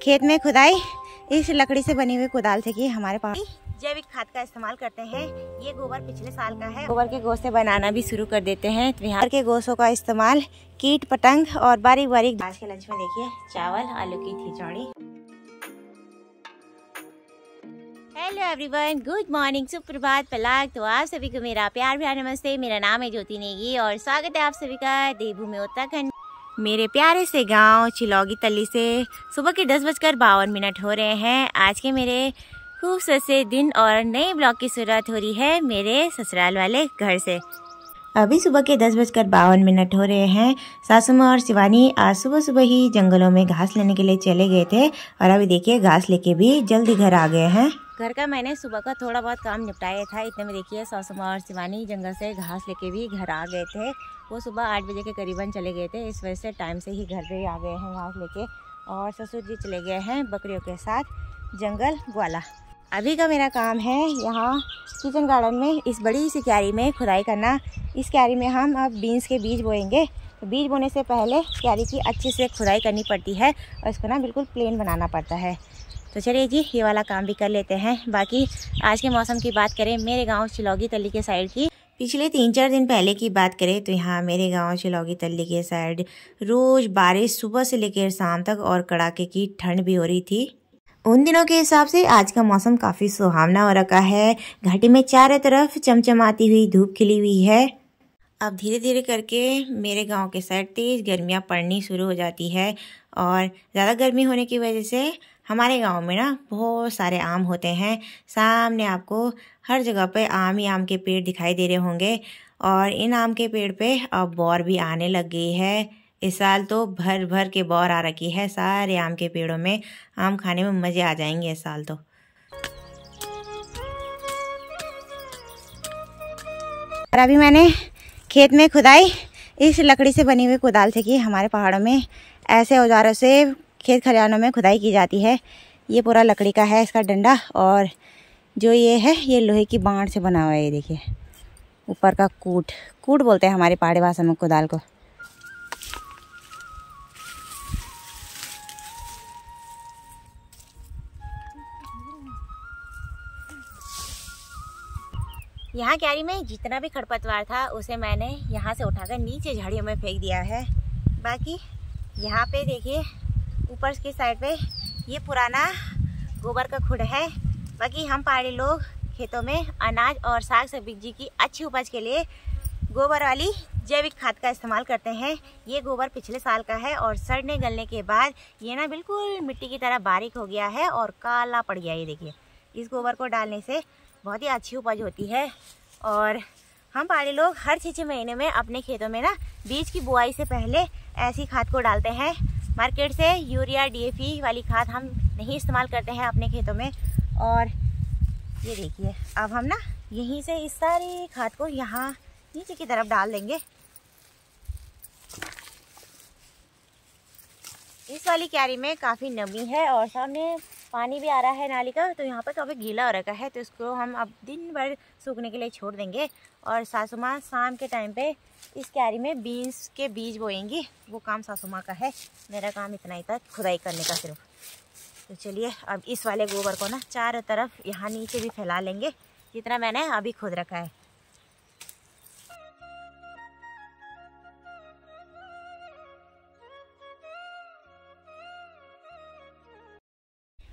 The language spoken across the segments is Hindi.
खेत में खुदाई इस लकड़ी से बनी हुई कुदाल से की। हमारे पास जैविक खाद का इस्तेमाल करते हैं। ये गोबर पिछले साल का है। गोबर के गोश्त से बनाना भी शुरू कर देते हैं। तो यहाँ के गोश्तों का इस्तेमाल कीट पतंग और बारीक बारीक। आज के लंच में देखिए चावल, आलू की खिचड़ी। हेलो एवरीवन, गुड मॉर्निंग, सुप्रभात, पलाक। तो आप सभी को मेरा प्यार भरा नमस्ते। मेरा नाम है ज्योति नेगी और स्वागत है आप सभी का देवभूमि उत्तराखंड मेरे प्यारे से गांव चिलौगी तली से। सुबह के 10:52 हो रहे हैं। आज के मेरे खूबसूरत से दिन और नए ब्लॉग की शुरुआत हो रही है मेरे ससुराल वाले घर से। अभी सुबह के 10:52 हो रहे हैं। सासू माँ और शिवानी आज सुबह सुबह ही जंगलों में घास लेने के लिए चले गए थे और अभी देखिए घास लेके भी जल्दी घर आ गए हैं। घर का मैंने सुबह का थोड़ा बहुत काम निपटाया था। इतने में देखिए सासू माँ और शिवानी जंगल से घास लेके भी घर आ गए थे। वो सुबह 8 बजे के करीबन चले गए थे, इस वजह से टाइम से ही घर पे आ गए हैं घास लेके। और ससुर जी चले गए हैं बकरियों के साथ जंगल ग्वाला। अभी का मेरा काम है यहाँ किचन गार्डन में इस बड़ी सी क्यारी में खुदाई करना। इस क्यारी में हम अब बीन्स के बीज बोएंगे। तो बीज बोने से पहले क्यारी की अच्छे से खुदाई करनी पड़ती है और इसको ना बिल्कुल प्लेन बनाना पड़ता है। तो चलिए जी ये वाला काम भी कर लेते हैं। बाकी आज के मौसम की बात करें मेरे गांव चिलौगी तली के साइड की, पिछले 3-4 दिन पहले की बात करें तो यहाँ मेरे गांव चिलौगी तली के साइड रोज़ बारिश सुबह से लेकर शाम तक और कड़ाके की ठंड भी हो रही थी। उन दिनों के हिसाब से आज का मौसम काफ़ी सुहावना हो रखा है। घाटी में चारों तरफ चमचमाती हुई धूप खिली हुई है। अब धीरे धीरे करके मेरे गांव के साइड तेज़ गर्मियाँ पड़नी शुरू हो जाती है और ज़्यादा गर्मी होने की वजह से हमारे गांव में ना बहुत सारे आम होते हैं। सामने आपको हर जगह पे आम ही आम के पेड़ दिखाई दे रहे होंगे और इन आम के पेड़ पे अब बौर भी आने लग गई है। इस साल तो भर भर के बौर आ रखी है। सारे आम के पेड़ों में आम खाने में मज़े आ जाएंगे इस साल तो। और अभी मैंने खेत में खुदाई इस लकड़ी से बनी हुई कुदाल से की। हमारे पहाड़ों में ऐसे औजारों से खेत खलिहानों में खुदाई की जाती है। ये पूरा लकड़ी का है इसका डंडा और जो ये है ये लोहे की बांट से बना हुआ है। ये देखिए ऊपर का कूट बोलते हैं हमारी पहाड़ी भाषा में कुदाल को। यहाँ क्यारी में जितना भी खरपतवार था उसे मैंने यहाँ से उठाकर नीचे झाड़ियों में फेंक दिया है। बाकी यहाँ पे देखिए ऊपर की साइड पे ये पुराना गोबर का खुड है। बाकी हम पहाड़ी लोग खेतों में अनाज और साग सब्जी की अच्छी उपज के लिए गोबर वाली जैविक खाद का इस्तेमाल करते हैं। ये गोबर पिछले साल का है और सड़ने गलने के बाद ये ना बिल्कुल मिट्टी की तरह बारीक हो गया है और काला पड़ गया। ये देखिए इस गोबर को डालने से बहुत ही अच्छी उपज होती है। और हम पहाड़ी लोग हर 6 महीने में अपने खेतों में ना बीज की बुआई से पहले ऐसी खाद को डालते हैं। मार्केट से यूरिया DAP वाली खाद हम नहीं इस्तेमाल करते हैं अपने खेतों में। और ये देखिए अब हम ना यहीं से इस सारी खाद को यहाँ नीचे की तरफ डाल देंगे। इस वाली क्यारी में काफ़ी नमी है और सामने पानी भी आ रहा है नाली का, तो यहाँ पर काफ़ी गीला हो रखा है। तो इसको हम अब दिन भर सूखने के लिए छोड़ देंगे। और सासू माँ शाम के टाइम पे इस क्यारी में बीन्स के बीज बोएंगी। वो काम सासू माँ का है, मेरा काम इतना ही था खुदाई करने का सिर्फ। तो चलिए अब इस वाले गोबर को ना चारों तरफ यहाँ नीचे भी फैला लेंगे जितना मैंने अभी खुद रखा है।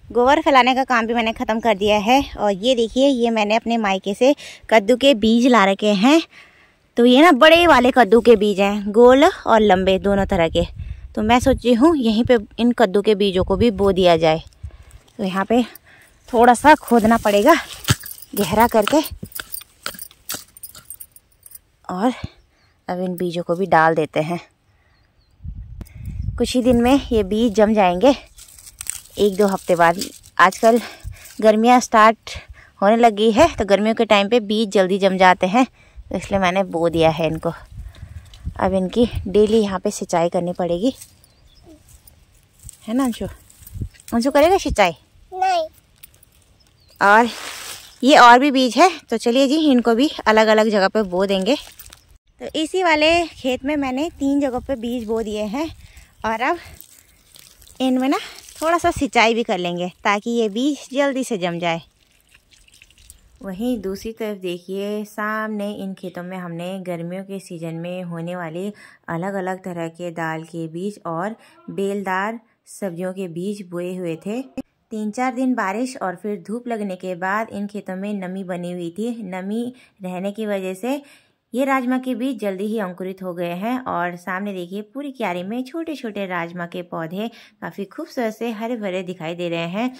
गोबर फैलाने का काम भी मैंने ख़त्म कर दिया है। और ये देखिए ये मैंने अपने मायके से कद्दू के बीज ला रखे हैं। तो ये ना बड़े वाले कद्दू के बीज हैं, गोल और लंबे दोनों तरह के। तो मैं सोच रही हूँ यहीं पे इन कद्दू के बीजों को भी बो दिया जाए। तो यहाँ पे थोड़ा सा खोदना पड़ेगा गहरा करके और अब इन बीजों को भी डाल देते हैं। कुछ ही दिन में ये बीज जम जाएंगे, 1-2 हफ्ते बाद। आजकल गर्मियाँ स्टार्ट होने लगी है तो गर्मियों के टाइम पे बीज जल्दी जम जाते हैं, तो इसलिए मैंने बो दिया है इनको। अब इनकी डेली यहाँ पे सिंचाई करनी पड़ेगी, है ना अंशु? अंशु करेगा सिंचाई? नहीं। और ये और भी बीज है, तो चलिए जी इनको भी अलग अलग जगह पे बो देंगे। तो इसी वाले खेत में मैंने 3 जगहों पे बीज बो दिए हैं और अब इनमें ना थोड़ा सा सिंचाई भी कर लेंगे ताकि ये बीज जल्दी से जम जाए। वहीं दूसरी तरफ देखिए, सामने इन खेतों में हमने गर्मियों के सीज़न में होने वाले अलग अलग तरह के दाल के बीज और बेलदार सब्जियों के बीज बोए हुए थे। 3-4 दिन बारिश और फिर धूप लगने के बाद इन खेतों में नमी बनी हुई थी। नमी रहने की वजह से ये राजमा के बीज जल्दी ही अंकुरित हो गए हैं। और सामने देखिए, पूरी क्यारी में छोटे छोटे राजमा के पौधे काफ़ी खूबसूरत से हरे भरे दिखाई दे रहे हैं।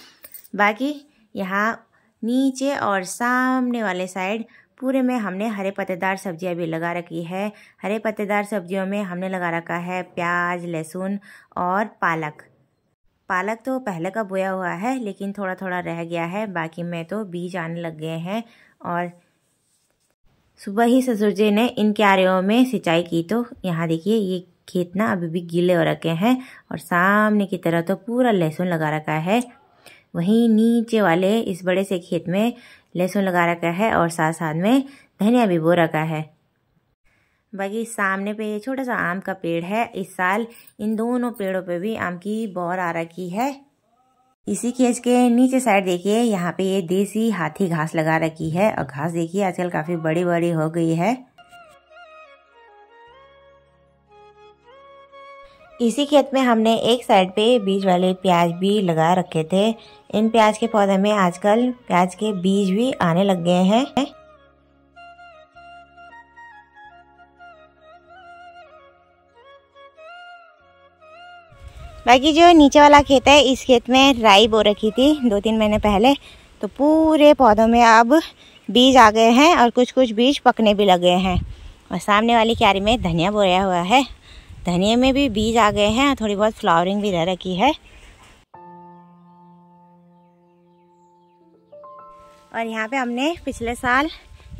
बाकी यहाँ नीचे और सामने वाले साइड पूरे में हमने हरे पत्तेदार सब्जियां भी लगा रखी है। हरे पत्तेदार सब्जियों में हमने लगा रखा है प्याज, लहसुन और पालक। पालक तो पहले का बोया हुआ है लेकिन थोड़ा थोड़ा रह गया है, बाकी में तो बीज आने लग गए हैं। और सुबह ही ससुर जी ने इन क्यारियों में सिंचाई की, तो यहाँ देखिए ये खेत ना अभी भी गीले हो रखे हैं और सामने की तरफ तो पूरा लहसुन लगा रखा है। वहीं नीचे वाले इस बड़े से खेत में लहसुन लगा रखा है और साथ साथ में धनिया भी बो रखा है। बाकी सामने पे ये छोटा सा आम का पेड़ है। इस साल इन दोनों पेड़ों पे भी आम की बौर आ रखी है। इसी खेत के नीचे साइड देखिए, यहाँ पे ये देसी हाथी घास लगा रखी है और घास देखिए आजकल काफी बड़ी बड़ी हो गई है। इसी खेत में हमने एक साइड पे बीज वाले प्याज भी लगा रखे थे। इन प्याज के पौधे में आजकल प्याज के बीज भी आने लग गए हैं। बाकी जो नीचे वाला खेत है, इस खेत में राई बो रखी थी 2-3 महीने पहले, तो पूरे पौधों में अब बीज आ गए हैं और कुछ कुछ बीज पकने भी लगे हैं। और सामने वाली क्यारी में धनिया बोया हुआ है, धनिया में भी बीज आ गए हैं, थोड़ी बहुत फ्लावरिंग भी रह रखी है। और यहाँ पे हमने पिछले साल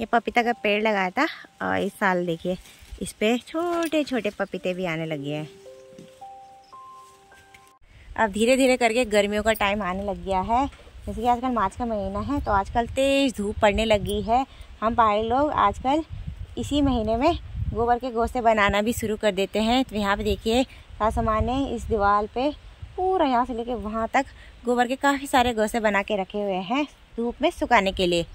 ये पपीता का पेड़ लगाया था और इस साल देखिए इस पे छोटे छोटे पपीते भी आने लगे हैं। अब धीरे धीरे करके गर्मियों का टाइम आने लग गया है। जैसे कि आजकल मार्च का महीना है तो आजकल तेज़ धूप पड़ने लगी है। हम पहाड़ी लोग आजकल इसी महीने में गोबर के गोसे बनाना भी शुरू कर देते हैं। तो यहाँ पे देखिए सासुमाँ ने इस दीवार पे पूरा यहाँ से लेके वहाँ तक गोबर के काफ़ी सारे गोसे बना के रखे हुए हैं धूप में सुखाने के लिए।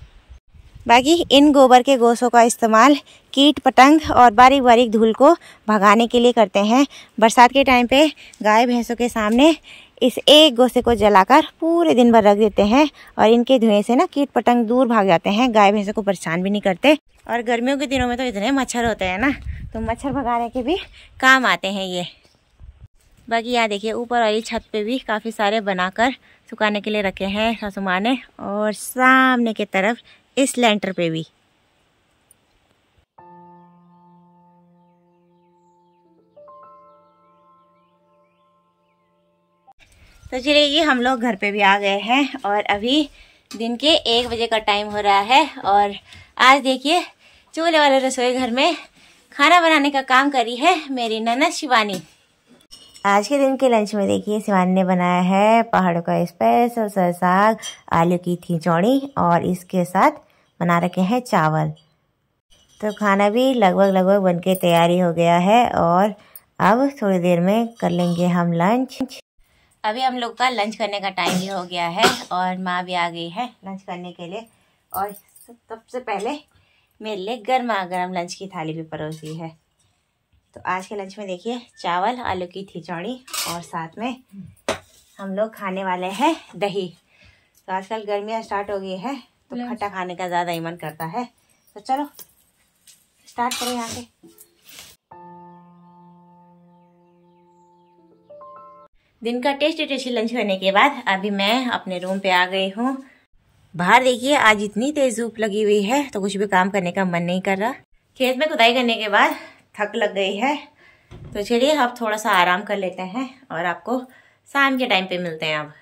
बाकी इन गोबर के गोसों का इस्तेमाल कीट पतंग और बारीक बारीक धूल को भगाने के लिए करते हैं। बरसात के टाइम पे गाय भैंसों के सामने इस एक गोसे को जलाकर पूरे दिन भर रख देते हैं और इनके धुएं से ना कीट पतंग दूर भाग जाते हैं, गाय भैंसों को परेशान भी नहीं करते। और गर्मियों के दिनों में तो इतने मच्छर होते हैं ना, तो मच्छर भगाने के भी काम आते हैं ये। बाकी यहाँ देखिए ऊपर वाली छत पे भी काफ़ी सारे बनाकर सुखाने के लिए रखे हैं सासुमाँ ने, और सामने की तरफ इस लेंटर पे भी। तो चलिए हम लोग घर पे भी आ गए हैं और अभी दिन के 1 बजे का टाइम हो रहा है। और आज देखिए चूल्हे वाले रसोई घर में खाना बनाने का काम करी है मेरी ननद शिवानी। आज के दिन के लंच में देखिए शिवानी ने बनाया है पहाड़ों का स्पेशल सा साग, आलू की खिचड़ी और इसके साथ बना रखे हैं चावल। तो खाना भी लगभग बन के तैयारी हो गया है और अब थोड़ी देर में कर लेंगे हम लंच। अभी हम लोग का लंच करने का टाइम भी हो गया है और माँ भी आ गई है लंच करने के लिए। और सबसे पहले मेरे लिए गर्मा गर्म लंच की थाली भी परोस दी है। तो आज के लंच में देखिए चावल, आलू की खिचड़ी और साथ में हम लोग खाने वाले हैं दही। तो आजकल गर्मियाँ स्टार्ट हो गई है तो खट्टा खाने का ज़्यादा ही मन करता है। तो चलो स्टार्ट करें यहाँ से। दिन का टेस्टी लंच होने के बाद अभी मैं अपने रूम पे आ गई हूँ। बाहर देखिए आज इतनी तेज धूप लगी हुई है तो कुछ भी काम करने का मन नहीं कर रहा। खेत में खुदाई करने के बाद थक लग गई है, तो चलिए अब थोड़ा सा आराम कर लेते हैं और आपको शाम के टाइम पे मिलते हैं। अब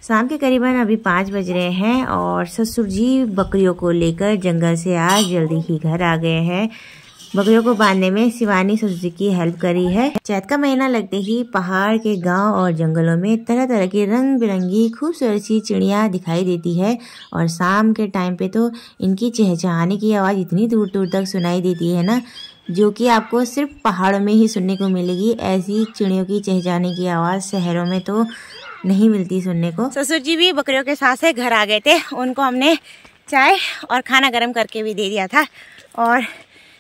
शाम के करीबन अभी 5 बज रहे हैं और ससुर जी बकरियों को लेकर जंगल से आज जल्दी ही घर आ गए हैं। बकरियों को बांधने में शिवानी ससुर जी की हेल्प करी है। चैत का महीना लगते ही पहाड़ के गांव और जंगलों में तरह तरह की रंग बिरंगी खूबसूरत सी चिड़िया दिखाई देती है और शाम के टाइम पे तो इनकी चहचहाने की आवाज़ इतनी दूर दूर तक सुनाई देती है ना, जो कि आपको सिर्फ पहाड़ों में ही सुनने को मिलेगी। ऐसी चिड़ियों की चहचहाने की आवाज़ शहरों में तो नहीं मिलती सुनने को। ससुर जी भी बकरियों के साथ से घर आ गए थे, उनको हमने चाय और खाना गर्म करके भी दे दिया था। और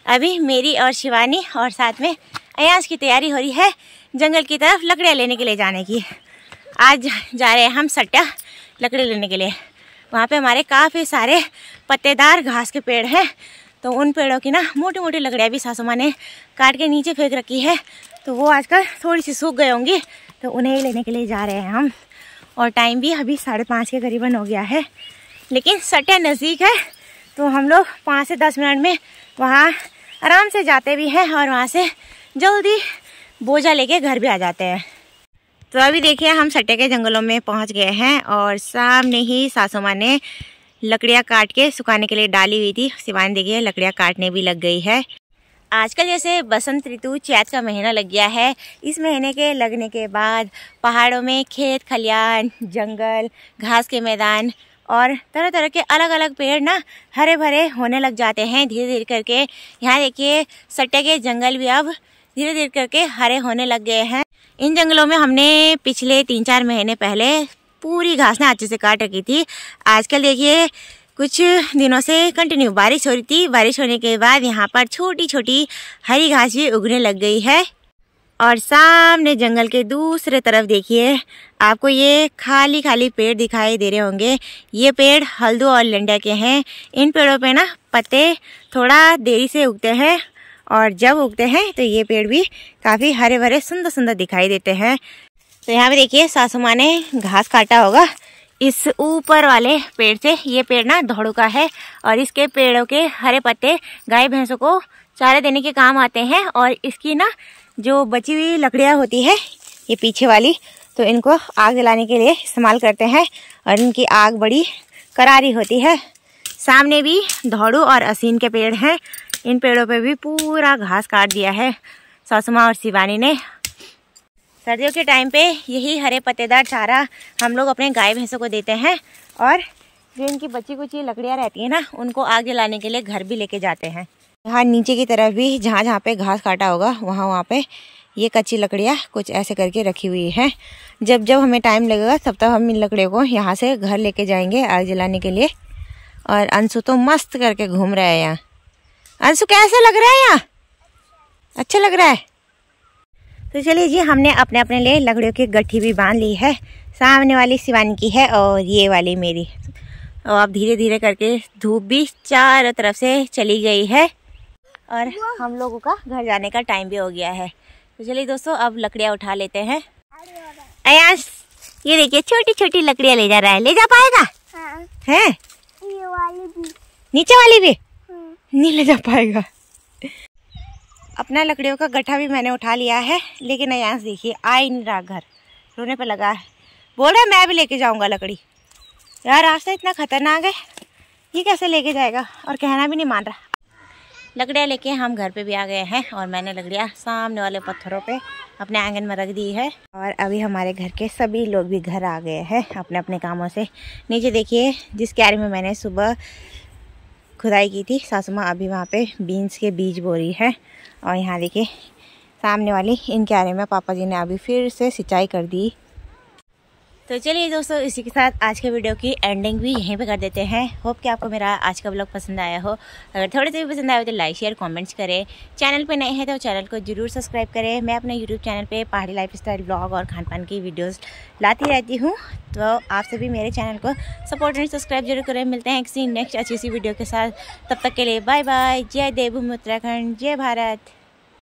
अभी मेरी और शिवानी और साथ में अयांश की तैयारी हो रही है जंगल की तरफ लकड़ियाँ लेने के लिए जाने की। आज जा रहे हैं हम सट्टा लकड़ी लेने के लिए। वहाँ पे हमारे काफ़ी सारे पत्तेदार घास के पेड़ हैं, तो उन पेड़ों की ना मोटी मोटी लकड़ियाँ भी सासू माँ ने काट के नीचे फेंक रखी है, तो वो आजकल थोड़ी सी सूख गई होंगी, तो उन्हें ही लेने के लिए जा रहे हैं हम। और टाइम भी अभी 5:30 के करीबन हो गया है, लेकिन सट्टा नज़दीक है तो हम लोग 5 से 10 मिनट में वहाँ आराम से जाते भी हैं और वहाँ से जल्दी बोझा लेके घर भी आ जाते हैं। तो अभी देखिए हम सट्टे के जंगलों में पहुँच गए हैं और सामने ही सासू माँ ने लकड़ियाँ काट के सुखाने के लिए डाली हुई थी। शिवानी देखिए लकड़ियाँ काटने भी लग गई है। आजकल जैसे बसंत ऋतु चैत का महीना लग गया है, इस महीने के लगने के बाद पहाड़ों में खेत खलियान, जंगल, घास के मैदान और तरह तरह के अलग अलग पेड़ ना हरे भरे होने लग जाते हैं धीरे धीरे करके। यहाँ देखिए सट्टे के जंगल भी अब धीरे धीरे करके हरे होने लग गए हैं। इन जंगलों में हमने पिछले 3-4 महीने पहले पूरी घास ना अच्छे से काट रखी थी। आजकल देखिए कुछ दिनों से कंटिन्यू बारिश हो रही थी। बारिश होने के बाद यहाँ पर छोटी छोटी हरी घास भी उगने लग गई है। और सामने जंगल के दूसरे तरफ देखिए आपको ये खाली खाली पेड़ दिखाई दे रहे होंगे। ये पेड़ हल्दू और लंडा के हैं। इन पेड़ों पे ना पत्ते थोड़ा देरी से उगते हैं और जब उगते हैं तो ये पेड़ भी काफ़ी हरे भरे सुंदर सुंदर दिखाई देते हैं। तो यहाँ पे देखिए सासू माँ ने घास काटा होगा इस ऊपर वाले पेड़ से। ये पेड़ ना धौड़ू का है और इसके पेड़ों के हरे पत्ते गाय भैंसों को चारा देने के काम आते हैं। और इसकी ना जो बची हुई लकड़ियाँ होती है ये पीछे वाली, तो इनको आग जलाने के लिए इस्तेमाल करते हैं और इनकी आग बड़ी करारी होती है। सामने भी धौड़ू और असीन के पेड़ हैं। इन पेड़ों पे भी पूरा घास काट दिया है सासू माँ और शिवानी ने। सर्दियों के टाइम पे यही हरे पत्तेदार चारा हम लोग अपने गाय भैंसों को देते हैं और जो इनकी बची कुची लकड़ियाँ रहती हैं ना उनको आग जलाने के लिए घर भी लेके जाते हैं। यहाँ नीचे की तरफ भी जहाँ जहाँ पे घास काटा होगा वहाँ पे ये कच्ची लकड़ियाँ कुछ ऐसे करके रखी हुई हैं। जब जब हमें टाइम लगेगा तब तब हम इन लकड़ियों को यहाँ से घर लेके जाएंगे आग जलाने के लिए। और अंशु तो मस्त करके घूम रहा है यहाँ। अंशु कैसा लग रहा है यहाँ? अच्छा लग रहा है। तो चलिए जी हमने अपने अपने लिए लकड़ियों की गट्ठी भी बांध ली है। सामने वाली शिवानी की है और ये वाली मेरी। और अब धीरे धीरे करके धूप भी चारों तरफ से चली गई है और हम लोगों का घर जाने का टाइम भी हो गया है। तो चलिए दोस्तों अब लकड़ियाँ उठा लेते हैं। अयांश ये देखिए छोटी छोटी लकड़ियाँ ले जा रहा है। ले जा पाएगा? हाँ। है ये वाली भी, नीचे वाली भी? हाँ। नहीं ले जा पाएगा। अपना लकड़ियों का गट्ठा भी मैंने उठा लिया है, लेकिन अयांश देखिए आ ही नहीं रहा, घर रोने पे लगा है। बोल रहा है मैं भी लेके जाऊंगा लकड़ी। यार रास्ता इतना खतरनाक है, ये कैसे लेके जाएगा? और कहना भी नहीं मान रहा। लकड़ियाँ लेके हम घर पे भी आ गए हैं और मैंने लकड़ियाँ सामने वाले पत्थरों पे अपने आंगन में रख दी है। और अभी हमारे घर के सभी लोग भी घर आ गए हैं अपने अपने कामों से। नीचे देखिए जिस क्यारी में मैंने सुबह खुदाई की थी सासू माँ अभी वहाँ पे बीन्स के बीज बो रही है। और यहाँ देखिए सामने वाली इन क्यारी में पापा जी ने अभी फिर से सिंचाई कर दी। तो चलिए दोस्तों इसी के साथ आज के वीडियो की एंडिंग भी यहीं पे कर देते हैं। होप कि आपको मेरा आज का व्लॉग पसंद आया हो। अगर थोड़े से भी पसंद आया हो तो लाइक शेयर कमेंट्स करें। चैनल पे नए हैं तो चैनल को जरूर सब्सक्राइब करें। मैं अपने यूट्यूब चैनल पे पहाड़ी लाइफस्टाइल ब्लॉग और खान पान की वीडियोस लाती रहती हूँ, तो आप सभी मेरे चैनल को सपोर्ट एंड सब्सक्राइब जरूर करें। मिलते हैं किसी नेक्स्ट अच्छी सी वीडियो के साथ, तब तक के लिए बाय बाय। जय देवभूमि उत्तराखंड, जय भारत।